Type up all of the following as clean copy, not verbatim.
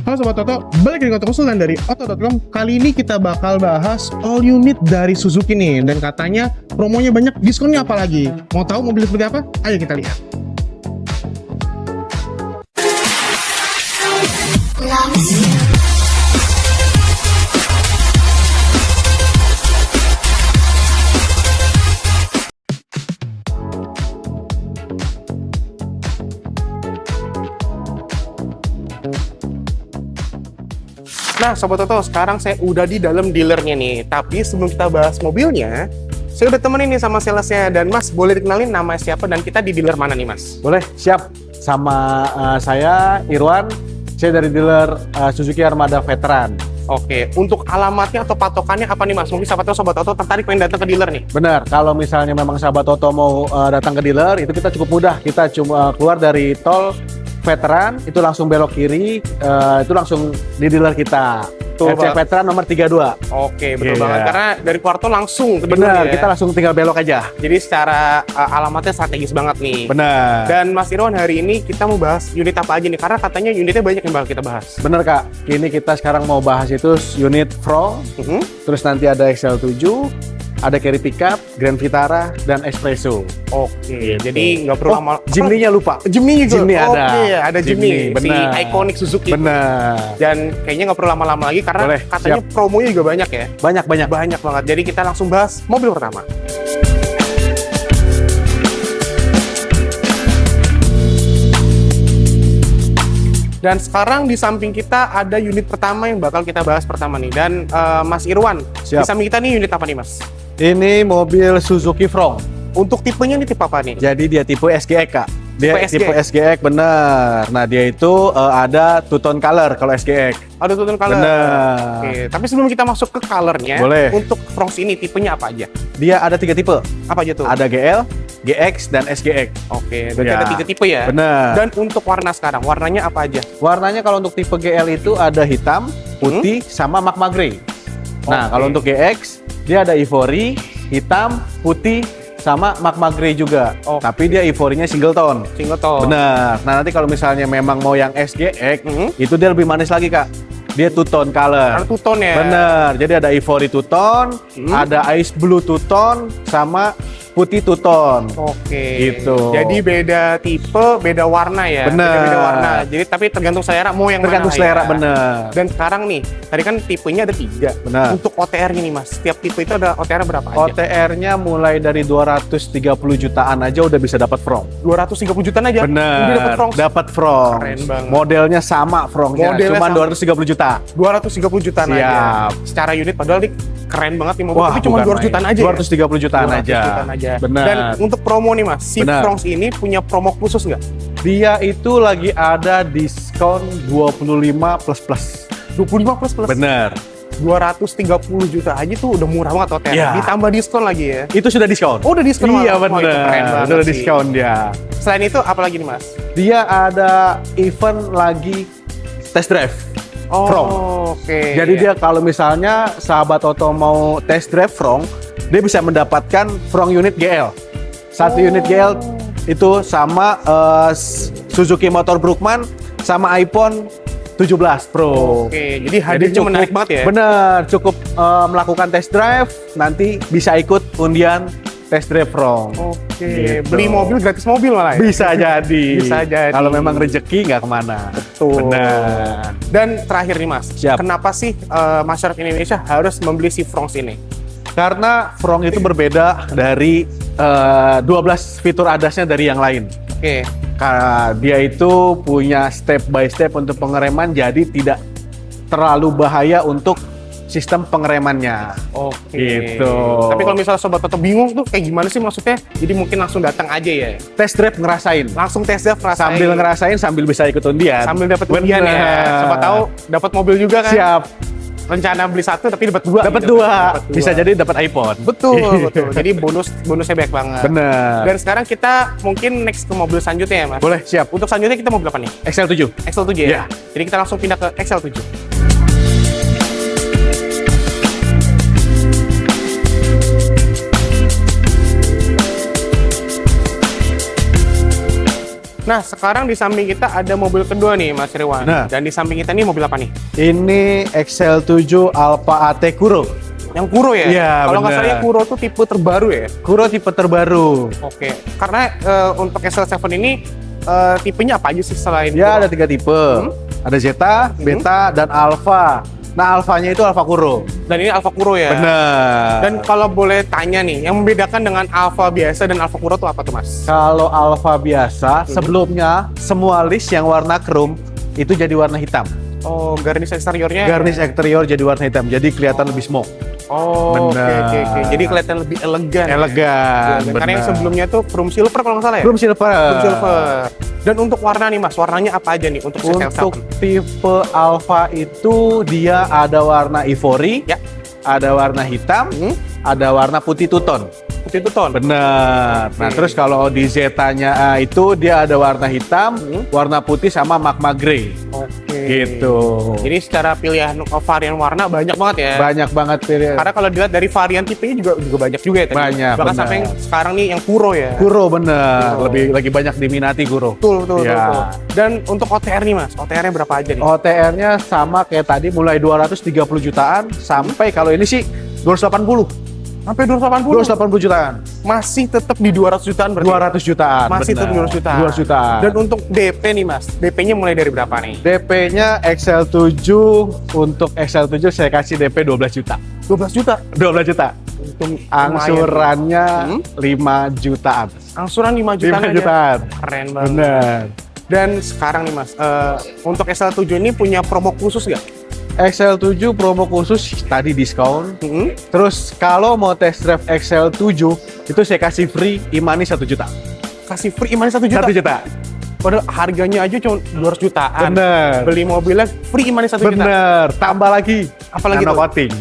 Halo Sobat Toto, balik lagi dengan konsultan dari Auto.com. Kali ini kita bakal bahas all unit dari Suzuki nih. Dan katanya promonya banyak, diskonnya apa lagi? Mau tahu mobil seperti apa? Ayo kita lihat. Nah Sobat Toto, sekarang saya udah di dalam dealernya nih. Tapi sebelum kita bahas mobilnya, saya udah temenin nih sama salesnya. Dan Mas, boleh dikenalin nama siapa dan kita di dealer mana nih Mas? Boleh, siap. Sama saya Irwan, saya dari dealer Suzuki Armada Veteran. Oke, untuk alamatnya atau patokannya apa nih Mas? Mungkin Sobat Toto tertarik pengen datang ke dealer nih. Benar, kalau misalnya memang sahabat Toto mau datang ke dealer, itu kita cukup mudah. Kita cuma keluar dari tol Veteran, itu langsung belok kiri, itu langsung di dealer kita. FC Veteran nomor 32. Oke, betul banget. Karena dari keluar tol langsung ke dealer. Benar, ya? kita langsung tinggal belok aja. Jadi secara alamatnya strategis banget nih. Benar. Dan Mas Irwan, hari ini kita mau bahas unit apa aja nih? Karena katanya unitnya banyak yang bakal kita bahas. Benar Kak, ini kita sekarang mau bahas itu unit Front, terus nanti ada XL7, ada Carry Pickup, Grand Vitara, dan Espresso. Oke, jadi nggak perlu lama. Jimny-nya lupa. Jimny juga. Jimny ada. Oke, ada Jimny, si bener. iconic Suzuki. Benar. Dan kayaknya nggak perlu lama-lama lagi karena Boleh, katanya siap. promonya juga banyak ya. Banyak. Banyak banget. Jadi kita langsung bahas mobil pertama. Dan sekarang di samping kita ada unit pertama yang bakal kita bahas pertama nih. Dan Mas Irwan, di Siap. samping kita nih unit apa nih Mas? Ini mobil Suzuki Front. Untuk tipenya ini tipe apa nih? Jadi dia tipe SGX Kak. Dia Tipe tipe SGX bener. Nah dia itu ada two tone color kalau SGX. Ada two-tone color. Bener. Oke, tapi sebelum kita masuk ke colornya, Boleh. untuk Front ini tipenya apa aja? Dia ada 3 tipe. Apa aja tuh? Ada GL, GX, dan SGX. Oke, berarti Ya. ada 3 tipe ya? Bener. Dan untuk warna sekarang, warnanya apa aja? Warnanya kalau untuk tipe GL itu ada hitam, putih, sama magma grey. Nah Oke. kalau untuk GX dia ada ivory, hitam, putih, sama magma grey juga. Oke. Tapi dia ivory-nya single tone. Single tone. Benar. Nah nanti kalau misalnya memang mau yang SGX, itu dia lebih manis lagi Kak. Dia two tone Karena color. two-tone ya? Bener. Jadi ada ivory two tone, ada ice blue two tone, sama putih two tone. Oke. Gitu. Jadi beda tipe, beda warna ya? Bener. Beda warna. Jadi tapi tergantung selera mau yang Tergantung mana selera, ya? bener. Dan sekarang nih, tadi kan tipenya ada 3. Benar. Untuk OTR-nya nih Mas, setiap tipe itu ada OTR berapa aja? OTR-nya mulai dari 230 jutaan aja udah bisa dapat Front. 230 jutaan aja? Udah Bener. dapet Front? Dapat Front. Keren banget. Modelnya sama Frontnya, Modelnya cuma sama. 230 juta. 230 jutaan aja. Siap. Secara unit padahal nih keren banget nih mobil, tapi cuma bukan 200 main. jutaan aja. 230 jutaan 200 aja. jutaan aja. Benar. Dan untuk promo nih Mas, si Benar. Front ini punya promo khusus nggak? Dia itu lagi ada diskon 25 plus. 25 plus plus. Bener. 230 juta aja tuh udah murah banget OTR. Iya. Ditambah diskon lagi ya. Itu sudah diskon. Oh, udah diskon Iya malah. Wah, itu keren bener. banget Sudah sih. diskon dia. Selain itu apa lagi nih Mas? Dia ada event lagi test drive. Oh, Front. oke. Jadi dia kalau misalnya sahabat Toto mau test drive Front, dia bisa mendapatkan Front unit GL. Satu unit GL itu sama Suzuki Motor Brookman sama iPhone 17 Pro. Oke, jadi hadiahnya menarik banget ya. Bener, cukup melakukan test drive, nanti bisa ikut undian test drive Front. Oke, Gitu. beli mobil gratis mobil malah ya? Bisa jadi. Bisa jadi. Kalau memang rezeki nggak kemana. Betul. Benar. Dan terakhir nih Mas, Siap. kenapa sih masyarakat Indonesia harus membeli si Front ini? Karena Front itu berbeda dari 12 fitur ADAS-nya dari yang lain. Oke. Dia itu punya step by step untuk pengereman, jadi tidak terlalu bahaya untuk sistem pengeremannya. Oke. Gitu. Tapi kalau misalnya sobat Toto bingung tuh kayak gimana sih maksudnya? Jadi mungkin langsung datang aja ya. Test drive ngerasain. Langsung test drive ngerasain. Sambil ngerasain, sambil bisa ikut undian. Sambil dapat undian ya. Bener. Siapa tahu dapat mobil juga kan. Siap. Rencana beli 1 tapi dapat 2. Dapat 2. Bisa jadi dapat iPhone. Betul, betul. Jadi bonusnya banyak banget. Bener. Dan sekarang kita mungkin next ke mobil selanjutnya ya, Mas. Boleh, siap. Untuk selanjutnya kita mobil apa nih? XL7. XL7 ya? Iya. Jadi kita langsung pindah ke XL7. Nah, sekarang di samping kita ada mobil kedua nih, Mas Rewan. Nah. Dan di samping kita nih mobil apa nih? Ini XL7 Alfa AT Kuro. Yang Kuro ya? Iya, Kalau nggak bener. salah Kuro tuh tipe terbaru ya? Kuro tipe terbaru. Oke. Karena untuk XL7 ini tipenya apa aja sih selain Ya, Kuro? ada 3 tipe. Ada Zeta, Beta, dan Alpha. Nah, Alphanya itu Alpha Kuro. Dan ini Alfa Kuro ya? Benar. Dan kalau boleh tanya nih, yang membedakan dengan Alfa biasa dan Alfa Kuro tuh apa tuh, Mas? Kalau Alpha biasa, sebelumnya semua list yang warna chrome itu jadi warna hitam. Oh, garnish eksteriornya? Garnish eksterior jadi warna hitam, jadi kelihatan lebih smoke. Oh, oke, Benar. oke, oke. Jadi kelihatan lebih elegan. Elegan, Ya, karena yang benar. sebelumnya tuh chrome silver kalau nggak salah ya? Chrome silver. Chrome silver. Dan untuk warna nih, Mas, warnanya apa aja nih untuk XL7? Untuk tipe Alpha itu dia ada warna ivory, Ya. ada warna hitam, ada warna putih two-tone. Putih itu ton. Benar. Nah, Oke. terus kalau di Zeta-nya itu dia ada warna hitam, warna putih sama magma grey. Oke. Gitu. Jadi secara pilihan varian warna banyak banget ya. Banyak banget pilihan. Karena kalau dilihat dari varian tipenya juga banyak juga ya tadi. Banyak, Bahkan benar. sampai yang sekarang nih yang Kuro ya. Kuro bener, Oh. lagi banyak diminati Kuro. Betul, betul, Ya. betul. Dan untuk OTR nih, Mas, OTR-nya berapa aja nih? OTR-nya sama kayak tadi, mulai 230 jutaan sampai kalau ini sih 280. Sampai 280. 280 jutaan. Masih tetap di 200 jutaan berarti. 200 jutaan. Masih tetap bener. 200 jutaan. 200 jutaan. Dan untuk DP nih, Mas. DP-nya mulai dari berapa nih? DP-nya XL7, untuk XL7 saya kasih DP 12 juta. 12 juta. 12 juta. Untung Angsurannya Hmm? 5 jutaan. Angsuran 5 jutaan 5 aja. jutaan. Keren banget. Bener. Dan sekarang nih, Mas, untuk XL7 ini punya promo khusus nggak? XL7 promo khusus tadi diskon. Hmm? Terus kalau mau test drive XL7 itu saya kasih free imani 1 juta. Kasih free iman 1 juta. 1 juta. Padahal harganya aja cuma 200 jutaan. Bener. Beli mobilnya free iman 1 juta. Bener. Tambah lagi. Apalagi nano tuh? coating.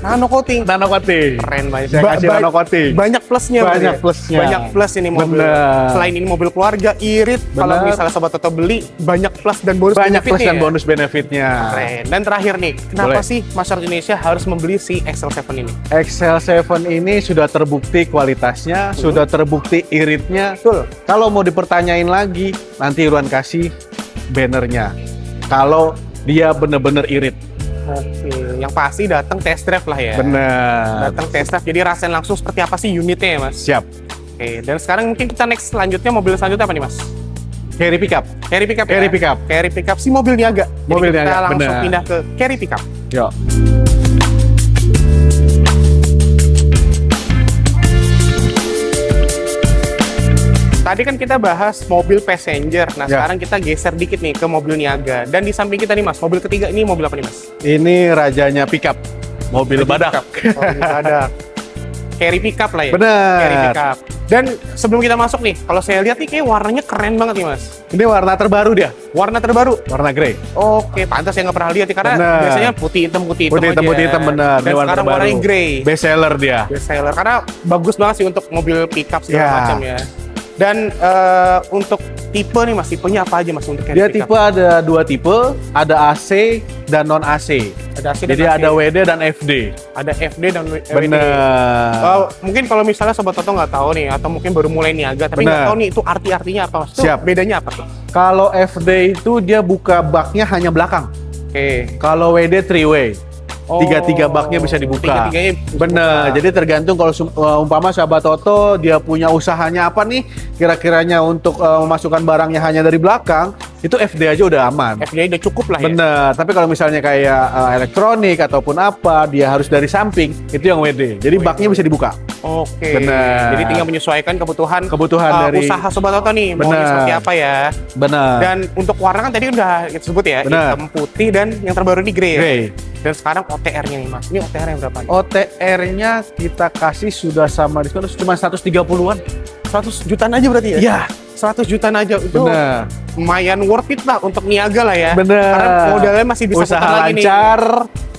Nano coating. Nano coating. Keren banget. Saya kasih nano coating. Banyak plusnya. Banyak berarti ya? plusnya. Banyak plus ini mobil. Bener. Selain ini mobil keluarga, irit. Kalau Bener. misalnya Sobat Toto beli, banyak plus dan bonus Banyak plus benefitnya dan ya? bonus benefitnya. Keren. Dan terakhir nih, kenapa Boleh. sih masyarakat Indonesia harus membeli si XL7 ini? XL7 ini sudah terbukti kualitasnya, sudah terbukti iritnya. Betul. Kalau mau dipertanyain lagi, nanti Irwan kasih bannernya. Kalau dia bener-bener irit. Oke, yang pasti datang test drive lah ya. Bener. Datang test drive, jadi rasain langsung seperti apa sih unitnya ya, Mas? Siap. Oke, dan sekarang mungkin kita next selanjutnya, mobil selanjutnya apa nih, Mas? Carry pickup. Carry pickup ya? Carry pickup. Carry pickup si mobil niaga. Jadi Mobil kita niaga, langsung bener. pindah ke carry pickup. Yuk. Tadi kan kita bahas mobil passenger. Nah, Ya. sekarang kita geser dikit nih ke mobil niaga. Dan di samping kita nih, Mas, mobil ketiga ini mobil apa nih, Mas? Ini rajanya pickup. Mobil badak. Mobil badak. Carry pickup lah ya. Bener. Carry pickup. Dan sebelum kita masuk nih, kalau saya lihat nih kayak warnanya keren banget nih, Mas. Ini warna terbaru dia. Warna terbaru. Warna grey. Oke, pantas saya nggak pernah lihat ya, karena Bener. biasanya putih hitam Putih hitam, aja. putih hitam bener. Dan Ini warna sekarang terbaru. warnanya grey. Best seller dia. Best seller, karena bagus banget sih untuk mobil pickup segala Ya. macam ya. Dan untuk tipe nih, Mas, tipenya apa aja, Mas, untuk carry Dia pickup? tipe ada 2 tipe, ada AC dan non AC. Ada AC dan Jadi AC. ada WD dan FD. Ada FD dan WD. Bener. Mungkin kalau misalnya Sobat Toto nggak tahu nih, atau mungkin baru mulai niaga, tapi nggak Bener. tahu nih itu artinya apa, Mas. Itu Siap. bedanya apa tuh? Kalau FD itu dia buka baknya hanya belakang. Oke. Kalau WD 3-way. Tiga-tiga baknya bisa dibuka. Tiga-tiganya bisa Bener, dibuka. jadi tergantung kalau umpama sahabat Toto dia punya usahanya apa nih, kira-kiranya untuk memasukkan barangnya hanya dari belakang, itu FD aja udah aman. FD udah cukup lah ya. Bener, tapi kalau misalnya kayak elektronik ataupun apa, dia harus dari samping, itu yang WD. Jadi baknya bisa dibuka. Oke. Bener. Jadi tinggal menyesuaikan kebutuhan Dari usaha Sobat Toto nih, mau Bener. seperti apa ya. bener. Dan untuk warna kan tadi udah kita sebut ya, Bener. hitam putih dan yang terbaru ini grey ya. Grey. Dan sekarang OTR-nya nih, Mas. Ini OTR yang berapa nih? OTR-nya kita kasih sudah sama diskon cuma 130-an. 100 jutaan aja berarti ya? Iya, 100 jutaan aja. Itu bener. lumayan worth it lah untuk niaga lah ya. Bener. Karena modalnya masih bisa Usaha putar lagi nih. lancar,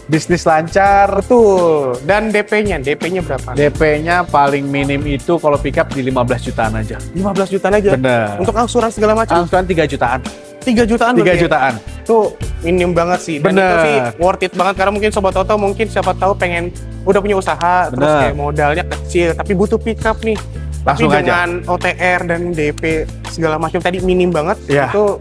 bisnis lancar. Betul. Dan DP-nya berapa? DP-nya paling minim itu kalau pickup di 15 jutaan aja. 15 jutaan aja. Bener. Untuk angsuran segala macam. Angsuran 3 jutaan. 3 jutaan 3 berarti ya? jutaan. Itu minim banget sih. Dan Bener. itu sih worth it banget karena mungkin Sobat Toto mungkin siapa tahu pengen udah punya usaha terus Bener. kayak modalnya kecil tapi butuh pickup nih. Langsung tapi aja. dengan OTR dan DP segala macam tadi minim banget, Iya. itu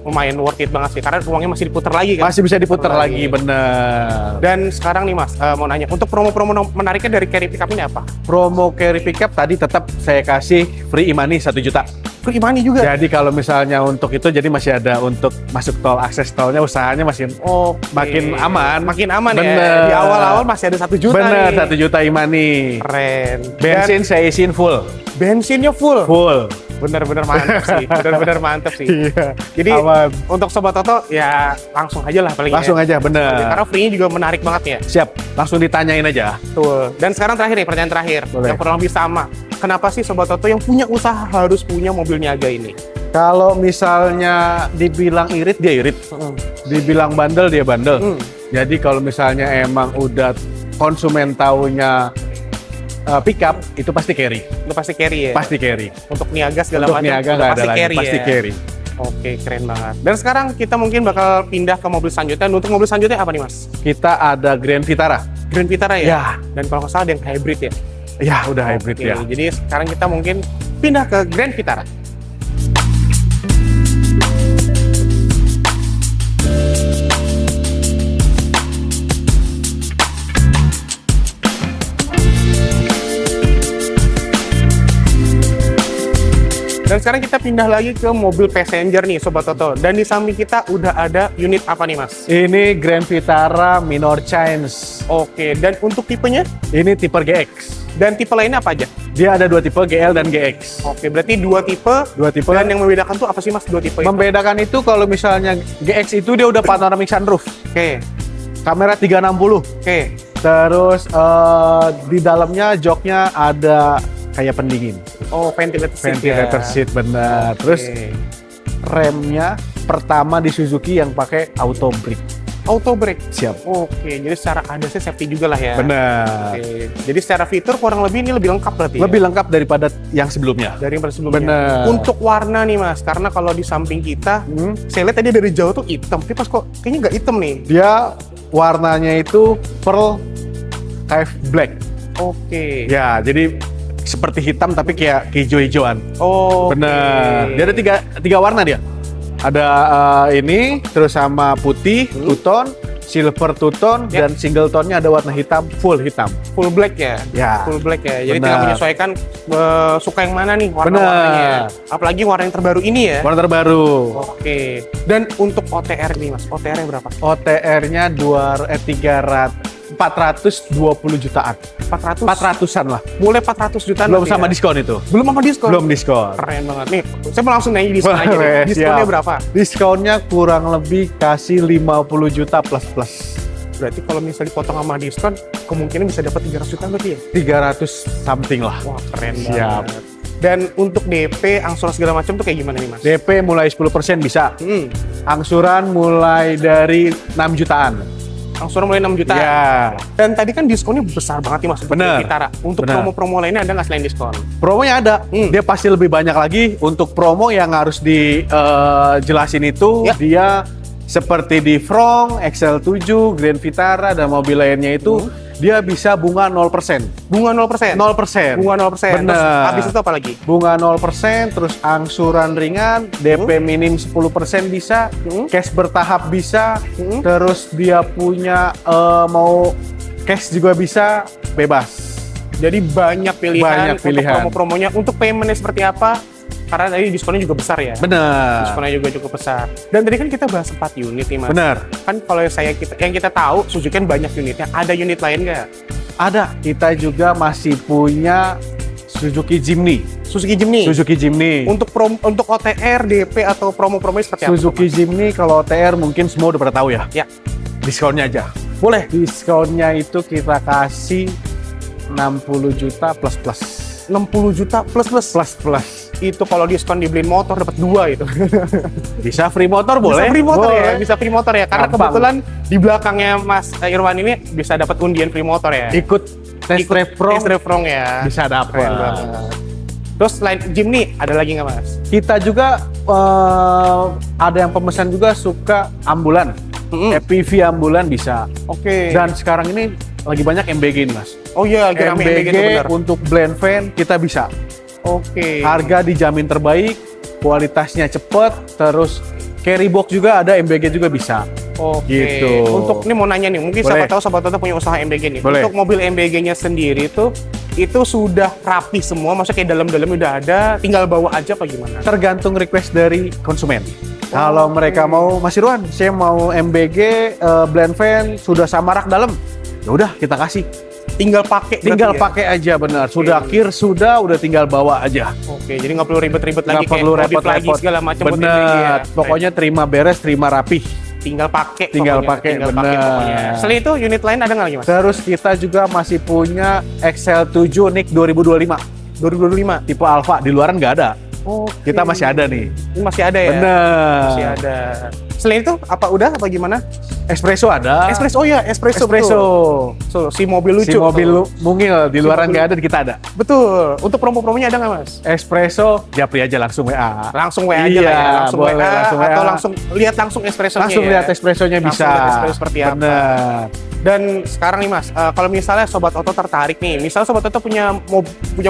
lumayan worth it banget sih karena uangnya masih diputar lagi kan. Masih bisa diputar Putar lagi, bener. Dan sekarang nih Mas, mau nanya, untuk promo-promo menariknya dari carry pickup ini apa? Promo carry pickup tadi tetap saya kasih free e-money 1 juta. Free money juga? Jadi kalau misalnya untuk itu, jadi masih ada untuk masuk tol, akses tolnya, usahanya masih Oke. makin aman. Makin aman ya. Bener. Di awal-awal masih ada 1 juta Bener, nih. 1 juta e-money. Keren. Bensin saya isiin full. Bensinnya full. Full. Bener-bener mantep sih. Bener-bener mantep sih. Iya. Jadi Aman. untuk Sobat Toto ya langsung aja lah paling Langsung ya. aja, bener. Karena free-nya juga menarik banget ya. Siap, langsung ditanyain aja. Betul. Dan sekarang terakhir nih, pertanyaan terakhir. Boleh. Yang kurang lebih sama. Kenapa sih Sobat Toto yang punya usaha harus punya mobil niaga ini? Kalau misalnya dibilang irit, dia irit. Dibilang bandel, dia bandel. Jadi kalau misalnya emang udah konsumen taunya pickup, itu pasti carry. Itu pasti carry ya? Pasti carry. Untuk niaga segala Untuk macam niaga udah nggak ada pasti lagi, carry pasti ya? carry. Oke, keren banget. Dan sekarang kita mungkin bakal pindah ke mobil selanjutnya. Dan untuk mobil selanjutnya apa nih Mas? Kita ada Grand Vitara. Grand Vitara ya? Ya. Dan kalau nggak salah ada yang hybrid ya? Ya, udah hybrid Oke, ya. Jadi sekarang kita mungkin pindah ke Grand Vitara. Dan sekarang kita pindah lagi ke mobil passenger nih Sobat Toto. Dan di samping kita udah ada unit apa nih Mas? Ini Grand Vitara Minor Change. Oke, dan untuk tipenya? Ini tipe GX. Dan tipe lainnya apa aja? Dia ada 2 tipe, GL dan GX. Oke, berarti 2 tipe. 2 tipe. Dan yang membedakan tuh apa sih Mas 2 tipe itu? Membedakan itu kalau misalnya GX itu dia udah panoramic sunroof. Oke, Kamera 360. oke. Terus di dalamnya joknya ada kayak pendingin. Oh, ventilator seat Ventilator ya. seat, benar. Oke. Terus remnya pertama di Suzuki yang pakai auto brake. Auto brake. Siap. Oke, jadi secara adasnya safety juga lah ya. Benar. Oke. Jadi secara fitur kurang lebih ini lebih lengkap berarti. Lebih lengkap daripada yang sebelumnya. dari yang sebelumnya. Benar. Untuk warna nih Mas, karena kalau di samping kita, saya lihat tadi dari jauh tuh hitam, tapi pas kok kayaknya nggak hitam nih. Dia warnanya itu pearl kayak black. Oke. Ya, jadi seperti hitam tapi kayak hijau-hijauan. Oh. Bener. Dia ada tiga warna dia. Ada ini, terus sama putih, two-tone, silver two-tone, Ya. dan single tone-nya ada warna hitam, full hitam. Full black ya. Ya. Full black ya. Jadi Benar. tinggal menyesuaikan suka yang mana nih warna-warnanya. Apalagi warna yang terbaru ini ya. Warna terbaru. Oke. Dan untuk OTR nih Mas, OTR-nya berapa? OTR-nya 420 jutaan. 400? 400-an lah. Mulai 400 jutaan. Belum berarti sama ya? diskon itu. Belum sama diskon? Belum diskon. Keren banget nih. Saya mau langsung nanya diskon aja nih. Boleh, Diskonnya siap. berapa? Diskonnya kurang lebih kasih 50 juta plus. Berarti kalau misalnya dipotong sama diskon, kemungkinan bisa dapat 300 juta berarti ya? 300 something lah. Wah, keren Siap. banget. Dan untuk DP, angsuran segala macam tuh kayak gimana nih Mas? DP mulai 10% bisa. Angsuran mulai dari 6 jutaan. Angsuran mulai 6 juta. Ya. Dan tadi kan diskonnya besar banget nih Mas. untuk Bener. Vitara. Untuk Bener. promo-promo lainnya ada nggak selain diskon? Promonya ada. Dia pasti lebih banyak lagi. Untuk promo yang harus dijelasin itu, Ya. dia seperti di Frong, XL7, Grand Vitara, dan mobil lainnya itu, dia bisa bunga 0%. Bunga 0%? 0%. Bunga 0%. Bener. Terus habis itu apa lagi? Bunga 0%, terus angsuran ringan, DP minim 10% bisa, cash bertahap bisa, terus dia punya mau cash juga bisa, bebas. Jadi banyak pilihan, Banyak pilihan. untuk promo-promonya. Untuk paymentnya seperti apa? Karena tadi diskonnya juga besar ya. Bener. Diskonnya juga cukup besar. Dan tadi kan kita bahas 4 unit nih Mas. Bener. Kan kalau yang kita tahu Suzuki kan banyak unitnya. Ada unit lain nggak? Ada. Kita juga masih punya Suzuki Jimny. Suzuki Jimny. Suzuki Jimny. Untuk OTR, DP atau promo-promo seperti apa? Suzuki Jimny kalau OTR mungkin semua udah pada tahu ya. Ya. Diskonnya aja. Boleh. Diskonnya itu kita kasih 60 juta plus. 60 juta plus. Plus. Itu kalau diskon dibeliin motor dapat 2 itu. Bisa free motor boleh? Bisa free motor ya, Boleh. bisa free motor ya. Karena Gampang. kebetulan di belakangnya Mas Irwan ini bisa dapat undian free motor ya. Ikut test drive Pro Test drive Pro ya. bisa Keren dapat. banget. Terus selain Jimny ada lagi nggak Mas? Kita juga ada yang pemesan juga suka ambulan. FPV ambulan bisa. Oke. Dan sekarang ini lagi banyak MBG nih, Mas. Oh iya, lagi rame MBG itu benar. untuk blend van kita bisa. Oke. Harga dijamin terbaik, kualitasnya cepet, terus carry box juga ada, MBG juga bisa. Oke. Gitu. Untuk ini mau nanya nih, mungkin Boleh. siapa tahu Sobat Toto punya usaha MBG nih. Boleh. Untuk mobil MBG-nya sendiri itu sudah rapi semua, maksudnya kayak dalam-dalam udah ada, tinggal bawa aja apa gimana? Tergantung request dari konsumen. Kalau mereka mau, Mas Irwan, saya mau MBG blend fan sudah sama rak dalam, ya udah kita kasih. Tinggal pakai. Tinggal berarti ya? pakai aja, benar. Sudah kir, udah tinggal bawa aja. Oke, jadi nggak perlu ribet-ribet lagi Nggak perlu kayak modif lagi repot-repot. segala macam buat MBG Bener. ya. Pokoknya terima beres, terima rapih. Tinggal pakai. Tinggal pokoknya. pakai, Tinggal pakai bener. pokoknya. Selain itu unit lain ada nggak lagi Mas? Terus kita juga masih punya XL7 NIK 2025. 2025. Tipe Alpha, di luaran nggak ada. Oke. Kita masih ada nih. Ini masih ada ya? Bener. Masih ada. Selain itu apa udah apa gimana? Espresso ada. Espresso, oh ya espresso. Espresso. Betul. So, si mobil lucu. Si mobil mungil, di Si luaran mobil- nggak ada, di kita ada. Betul. Untuk promo-promonya ada nggak Mas? Espresso, japri aja langsung WA. Langsung WA aja Iya, lah ya. Langsung boleh, WA, langsung atau WA. langsung lihat langsung espressonya Langsung ya? lihat espressonya Langsung bisa. lihat espresso seperti apa. Bener. Dan sekarang nih Mas, kalau misalnya Sobat Oto tertarik nih, misalnya Sobat Oto punya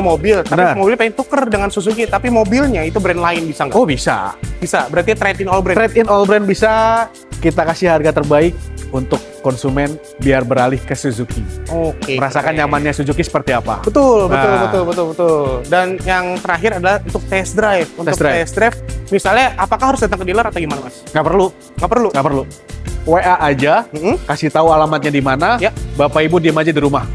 mobil, tapi Benar. mobilnya pengen tuker dengan Suzuki, tapi mobilnya itu brand lain bisa nggak? Oh bisa. Bisa, berarti trade in all brand. Trade in all brand bisa. Kita kasih harga terbaik untuk konsumen biar beralih ke Suzuki. Oke. Merasakan keren. nyamannya Suzuki seperti apa. Betul, betul, Nah. betul. Dan yang terakhir adalah untuk test drive. Untuk Test drive. misalnya apakah harus datang ke dealer atau gimana Mas? Nggak perlu. Nggak perlu. Nggak perlu. WA aja, Mm-mm. kasih tahu alamatnya di mana. Ya. Bapak Ibu diem aja di rumah.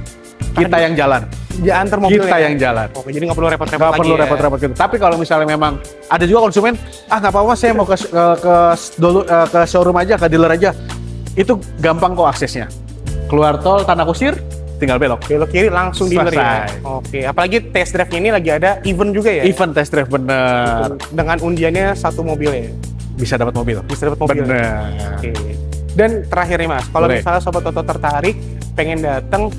Kita yang jalan. Dia antar mobilnya. Kita yang jalan. Oke, jadi nggak perlu repot-repot Nggak lagi perlu ya. repot-repot gitu. Tapi kalau misalnya memang ada juga konsumen, nggak apa-apa, saya mau ke showroom aja, ke dealer aja. Itu gampang kok aksesnya. Keluar tol Tanah Kusir, tinggal belok. Belok kiri langsung dealer ya. Selesai. Oke, apalagi test drive-nya ini lagi ada event juga ya. Event test drive bener. Dengan undiannya satu mobil ya. Bisa dapat mobil. Bisa dapat mobil. Bener. Oke. Dan terakhir nih Mas, kalau Boleh. misalnya Sobat Toto tertarik, pengen datang,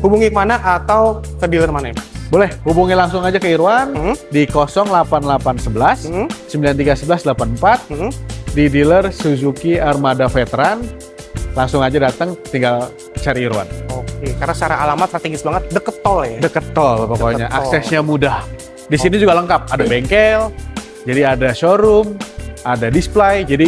hubungi kemana atau ke dealer mana ya Mas? Boleh, hubungi langsung aja ke Irwan Hmm? di 08811 Hmm? 931184 Hmm? di dealer Suzuki Armada Veteran. Langsung aja datang, tinggal cari Irwan. Oke, karena secara alamat strategis banget, deket tol ya. Deket tol pokoknya, Deket tol. aksesnya mudah. Di sini juga lengkap, ada bengkel, jadi ada showroom, ada display, jadi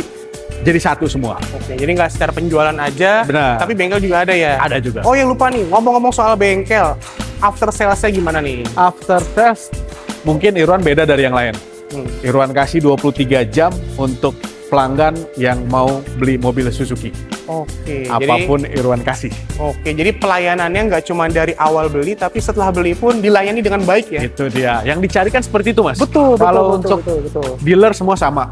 satu semua. Oke, jadi nggak secara penjualan aja, Benar. tapi bengkel juga ada ya. Ada juga. Oh yang lupa nih, ngomong-ngomong soal bengkel, after sales-nya gimana nih? After sales, mungkin Irwan beda dari yang lain. Hmm. Irwan kasih 23 jam untuk pelanggan yang mau beli mobil Suzuki. Oke, Apapun Irwan kasih. jadi pelayanannya nggak cuma dari awal beli, tapi setelah beli pun dilayani dengan baik ya. Itu dia. Yang dicarikan seperti itu, Mas. Betul, Kalau betul, untuk betul. dealer semua sama.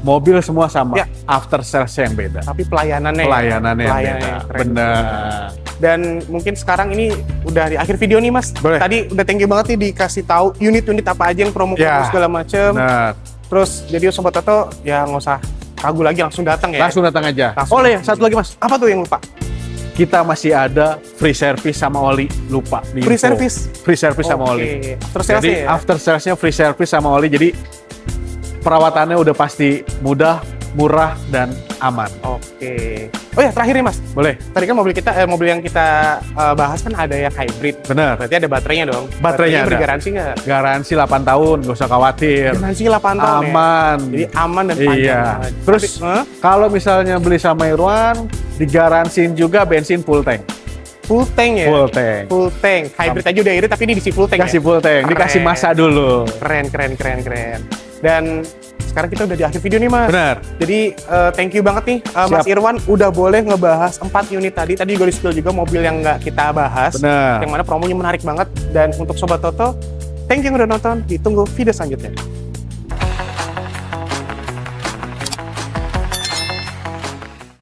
Mobil semua sama. Ya. After sales yang beda. Tapi pelayanannya, Pelayanannya yang beda. yang keren. Benar. Dan mungkin sekarang ini udah di akhir video nih Mas. Boleh. Tadi udah thank you banget nih dikasih tahu unit-unit apa aja yang promo Ya. segala macem. Nah, Terus jadi Sobat Toto ya nggak usah ragu lagi, langsung datang ya. langsung datang aja. Langsung. Oleh, satu lagi, Mas. Apa tuh yang lupa? Kita masih ada free service sama oli. Lupa. di Free info. service? Free service sama Oke. oli. Terus Jadi salesnya ya? after salesnya free service sama oli. Jadi perawatannya udah pasti mudah, murah, dan aman. Oke. Oh ya terakhir nih Mas. Boleh? Tadi kan mobil yang kita bahas kan ada yang hybrid. Bener. Berarti ada baterainya dong. Baterainya ada. bergaransi nggak? Garansi 8 tahun, gak usah khawatir. Garansi 8 tahun ya. Aman. Jadi aman dan panjang. Iya. banget. Terus Tapi, kalau misalnya beli sama Irwan, digaransiin juga bensin full tank. full tank ya? Full tank. Full tank. Hybrid aja udah irit tapi ini diisi full tank Dikasih ya? full tank, dikasih Keren. masa dulu. Keren. Dan sekarang kita udah di akhir video nih Mas. Benar. Jadi thank you banget nih Mas Siap. Irwan udah boleh ngebahas 4 unit tadi. Tadi juga di-spill juga mobil yang nggak kita bahas. Benar. Yang mana promonya menarik banget. Dan untuk Sobat Toto, thank you yang udah nonton. Ditunggu video selanjutnya.